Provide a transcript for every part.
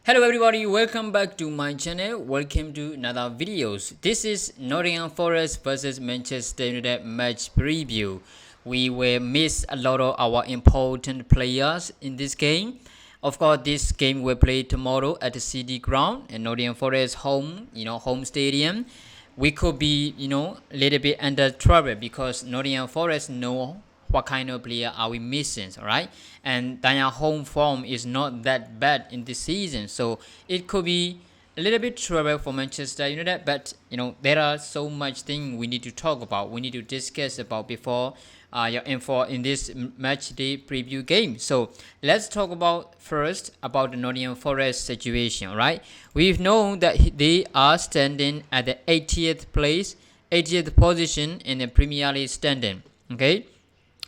Hello everybody, welcome back to my channel. Welcome to another videos. This is Nottingham Forest versus Manchester United match preview. We will miss a lot of our important players in this game. Of course, this game will play tomorrow at the City Ground and Nottingham Forest home, home stadium. We could be, a little bit under trouble because Nottingham Forest know what kind of player are we missing, all right? And their home form is not that bad in this season, so it could be a little bit trouble for Manchester United. But there are so much things we need to talk about, we need to discuss about before you're in for in this match day preview game. So let's talk about first about the Nottingham Forest situation, right? We've known that they are standing at the 80th place, 80th position in the Premier League standing. Okay,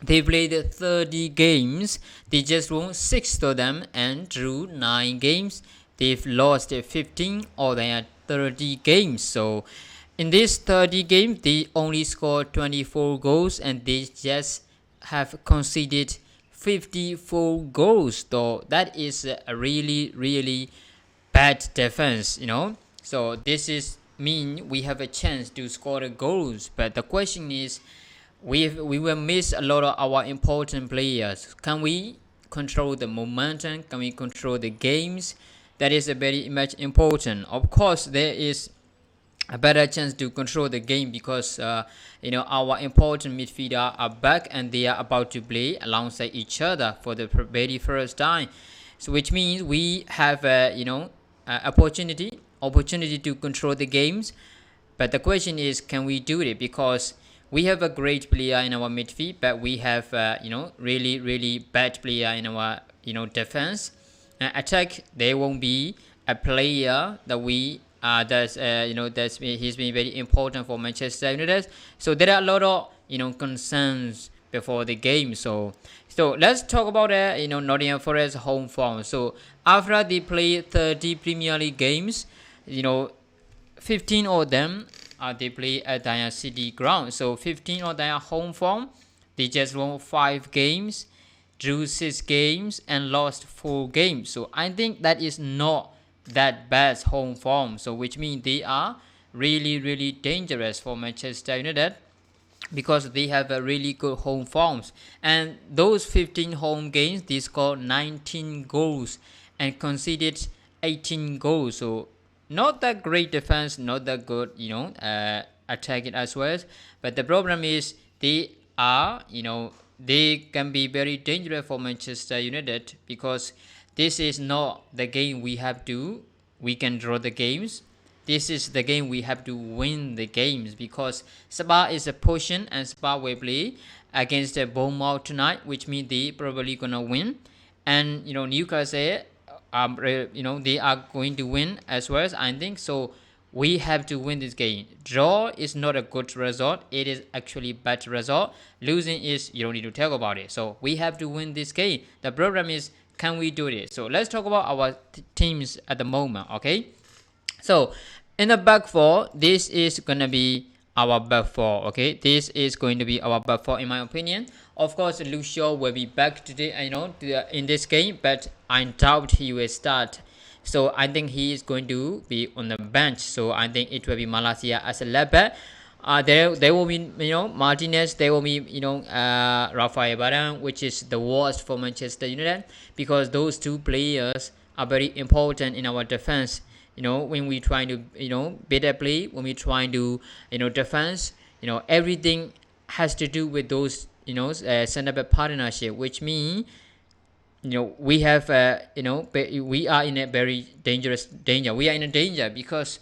they played 30 games. They just won 6 of them and drew 9 games. They've lost 15 of their 30 games. So in these 30 games, they only scored 24 goals and they just have conceded 54 goals. So that is a really bad defense, So this is mean we have a chance to score the goals. But the question is, we will miss a lot of our important players. Can we control the momentum? Can we control the games? That is a very much important. Of course, there is a better chance to control the game because our important midfielder are back and they are about to play alongside each other for the very first time. So which means we have opportunity to control the games. But the question is, can we do it? Because we have a great player in our midfield, but we have really bad player in our defense. Attack, there won't be a player that we he's been very important for Manchester United. So there are a lot of concerns before the game. So let's talk about Nottingham Forest home form. So after they play 30 Premier League games, 15 of them they play at their City Ground. So 15 of their home form, they just won 5 games, drew 6 games, and lost 4 games. So I think that is not that bad home form. So which means they are really dangerous for Manchester United because they have a really good home forms. And those 15 home games, they scored 19 goals and conceded 18 goals. So not that great defense, not that good, attacking as well. But the problem is they are, they can be very dangerous for Manchester United because this is not the game we can draw the games. This is the game we have to win the games because Spa is a pushing and Spa will play against the Burmese tonight, which means they probably gonna win. And Newcastle, they are going to win as well as I think. So we have to win this game. Draw is not a good result. It is actually bad result. Losing is, you don't need to talk about it. So we have to win this game. The problem is, can we do it? So let's talk about our teams at the moment, okay? So in the back four, this is gonna be our back four, okay? This is going to be our back four in my opinion. Of course, Lucio will be back today, in this game, but I doubt he will start. So I think he is going to be on the bench. So I think it will be Malaysia as a left back. There will be Martinez. There will be Rafael Varane, which is the worst for Manchester United because those two players are very important in our defense. When we try to better play, when we try to defense, everything has to do with those center back partnership, which means we have we are in a very danger. We are in a danger because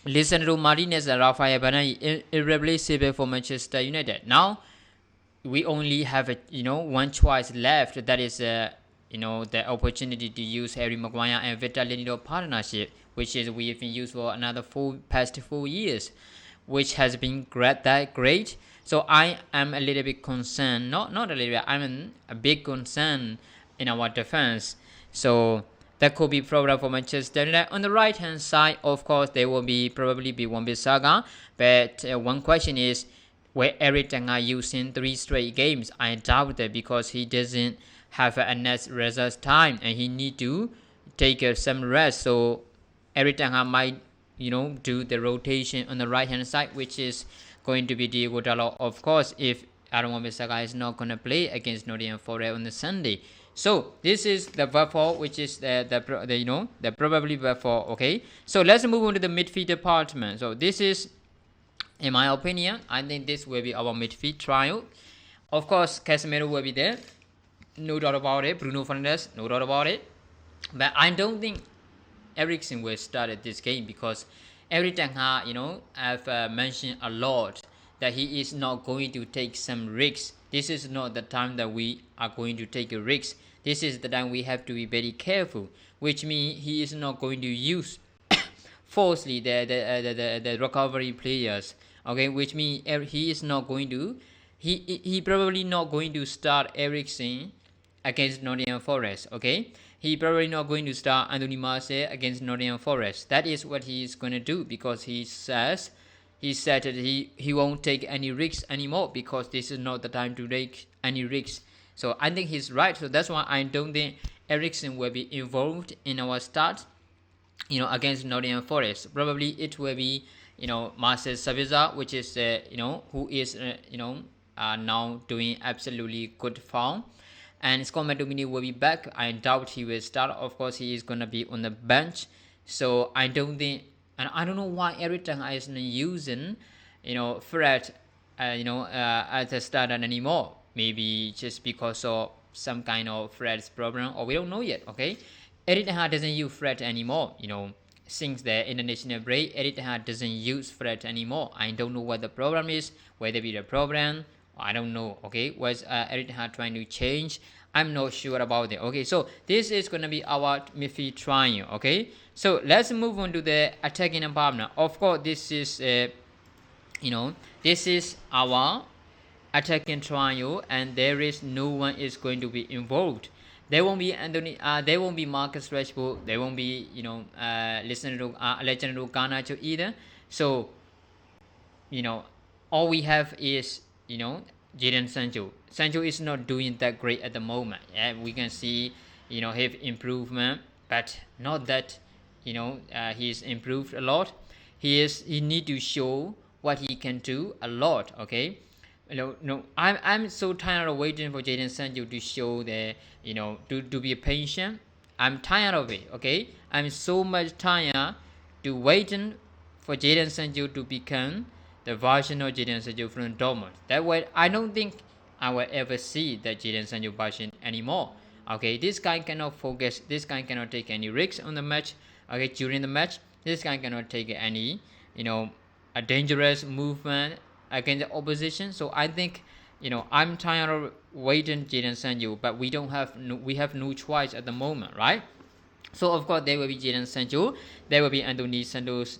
Lisandro Martinez and Rafael Varane irreplaceable for Manchester United. Now we only have one choice left. That is the opportunity to use Harry Maguire and Vitor Lindelof partnership, which is we've been used for another past 4 years, which has been great. So I am a little bit concerned, not a little bit, I'm a big concern in our defense. So that could be problem for Manchester United. On the right hand side, of course, there will probably be Wan-Bissaka. But one question is, will Eric Ten Hag using 3 straight games? I doubt that because he doesn't have a net results time and he need to take some rest. So Eric Ten Hag might, do the rotation on the right hand side, which is going to be Diego Dalot, of course, if Aaron Wan-Bissaka is not going to play against Nottingham Forest on the Sunday. So this is the therefore, which is the probably therefore. Okay, so let's move on to the midfield department. So this is, in my opinion, I think this will be our midfield trial. Of course, Casemiro will be there, no doubt about it. Bruno Fernandes, no doubt about it. But I don't think Eriksen will start at this game because Erik Ten Hag, I've mentioned a lot that he is not going to take some risks. This is not the time that we are going to take a risk. This is the time we have to be very careful, which means he is not going to use falsely the recovery players. Okay, which means he is not going to. He probably not going to start Eriksen against Nottingham Forest. Okay, he probably not going to start Anthony Martial against Nottingham Forest. That is what he is going to do because he said that he won't take any risks anymore because this is not the time to take any risks. So I think he's right. So that's why I don't think Eriksen will be involved in our start, against Nottingham Forest. Probably it will be, Marcel Sabitzer, which is, who is, now doing absolutely good form. And Scott McTominay will be back. I doubt he will start. Of course, he is going to be on the bench. So I don't think, and I don't know why Erik Ten Hag isn't using, Fred, as a starter anymore. Maybe just because of some kind of Fred's problem, or we don't know yet. Okay, Erik Ten Hag doesn't use Fred anymore. Since the international break, Erik Ten Hag doesn't use Fred anymore. I don't know what the problem is. Whether it be the problem, I don't know. Okay, was Erik Ten Hag trying to change? I'm not sure about it. Okay, so this is gonna be our midfield trial. Okay, so let's move on to the attacking department. Of course, this is this is our attacking trial, and there is no one is going to be involved. There won't be Anthony. There won't be Marcus Rashford. There won't be Alexander Garnacho either. So all we have is Jadon Sancho. Sancho is not doing that great at the moment. Yeah, we can see his improvement, but not that he's improved a lot. He need to show what he can do a lot. Okay. I'm so tired of waiting for Jadon Sancho to show the to be patient. I'm tired of it. Okay, I'm so much tired to waiting for Jadon Sancho to become the version of Jadon Sancho from Dortmund. That way, I don't think I will ever see the Jadon Sancho version anymore. Okay, this guy cannot focus. This guy cannot take any risks on the match. Okay, during the match, this guy cannot take any a dangerous movement against the opposition. So I think I'm tired of waiting Jadon Sancho, but we have no choice at the moment, right? So of course there will be Jadon Sancho, there will be Anthony Santos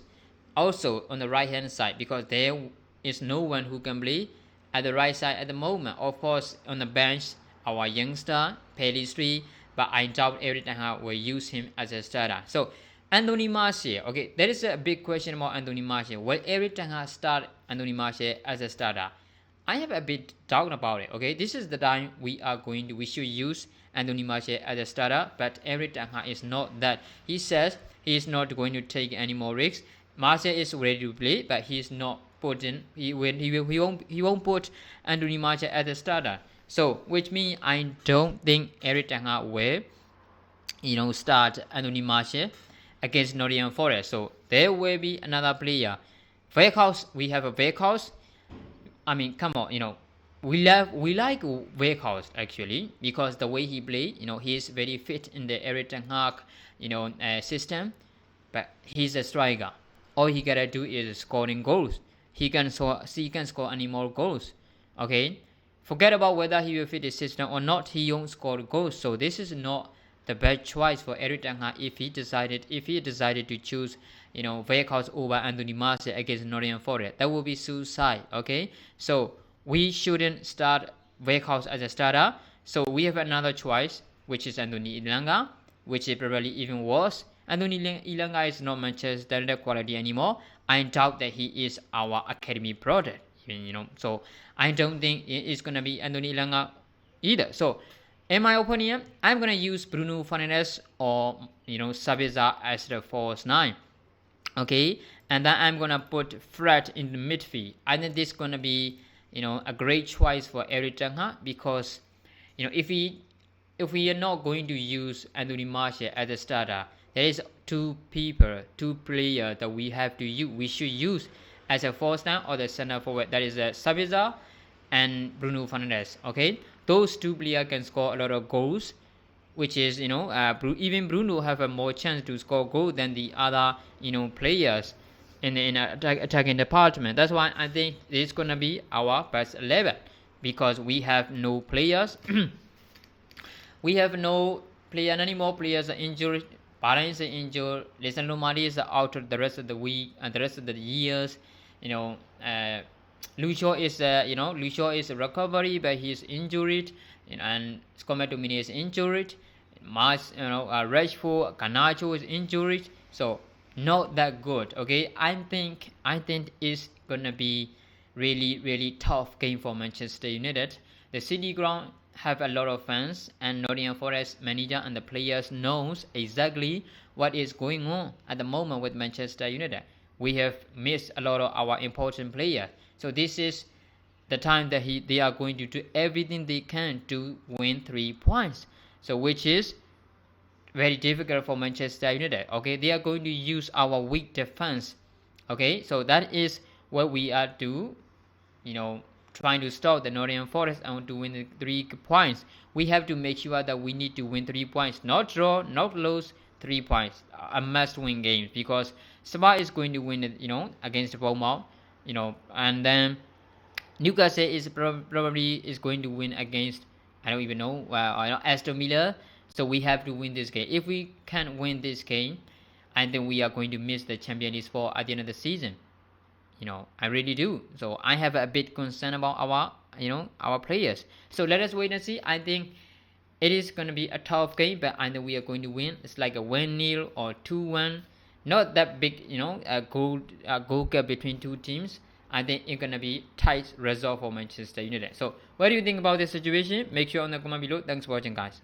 also on the right hand side because there is no one who can play at the right side at the moment. Of course on the bench our youngster Pelistri, but I doubt Erik Ten Hag will use him as a starter. So Anthony Martial, okay, there is a big question about Anthony Martial. Will Erik Ten Hag start Anthony Martial as a starter? I have a bit doubt about it. Okay, this is the time we should use Anthony Martial as a starter, but Erik Ten Hag is not that. He says he is not going to take any more risks. Martial is ready to play, but he is not putting. He won't put Anthony Martial as a starter. So, which means I don't think Erik Ten Hag will start Anthony Martial against Nottingham Forest. So there will be another player. Weghorst, we have a Weghorst. I mean, come on, we like Weghorst actually because the way he play, he is very fit in the Erik Ten Hag, system. But he's a striker. All he gotta do is scoring goals. He can score any more goals. Okay, forget about whether he will fit the system or not. He won't score goals. So this is not the best choice for Erik Ten Hag if he decided to choose Weghorst over Anthony Martial against Nottingham Forest. That would be suicide. Okay, so we shouldn't start Weghorst as a starter. So we have another choice, which is Anthony Elanga, which is probably even worse. Anthony Elanga is not Manchester United quality anymore. I doubt that he is our academy product. So I don't think it's gonna be Anthony Elanga either. So In my opinion, I'm gonna use Bruno Fernandes or Sabitzer as the false 9. Okay, and then I'm gonna put Fred in the midfield. I think this is gonna be a great choice for Erik ten Hag, because if we are not going to use Anthony Martial as a starter, there is two players that we should use as a false 9 or the center forward. That is Sabitzer and Bruno Fernandes. Okay, those two players can score a lot of goals, which is even Bruno have a more chance to score goal than the other players in attacking department. That's why I think this is gonna be our best 11, because we have no players. We have no player, any more players are injured. Varane is injured. Lisandro Martinez is out the rest of the week and the rest of the years. Lucio is Lucio is a recovery, but he's injured, and Scott McTominay is injured. Rashford, Garnacho is injured, so not that good. Okay, I think it's gonna be really tough game for Manchester United. The City ground have a lot of fans, and Nottingham Forest manager and the players knows exactly what is going on at the moment with Manchester United. We have missed a lot of our important players, so this is the time that they are going to do everything they can to win 3 points. So which is very difficult for Manchester United. Okay, they are going to use our weak defense. Okay, so that is what we are do. Trying to stop the Nottingham Forest and to win the 3 points. We have to make sure that we need to win 3 points, not draw, not lose. 3 points, a must-win game, because Spurs is going to win it, against Bournemouth, and then Newcastle is probably is going to win against, I don't even know, Aston Villa. So we have to win this game. If we can't win this game, I think we are going to miss the Champions League spot at the end of the season. I really do. So I have a bit concern about our players. So let us wait and see. I think it is going to be a tough game, but I think we are going to win. It's like a 1-0 or 2-1. Not that big, a goal gap between two teams. I think it's going to be tight result for Manchester United. So what do you think about this situation? Make sure on the comment below. Thanks for watching, guys.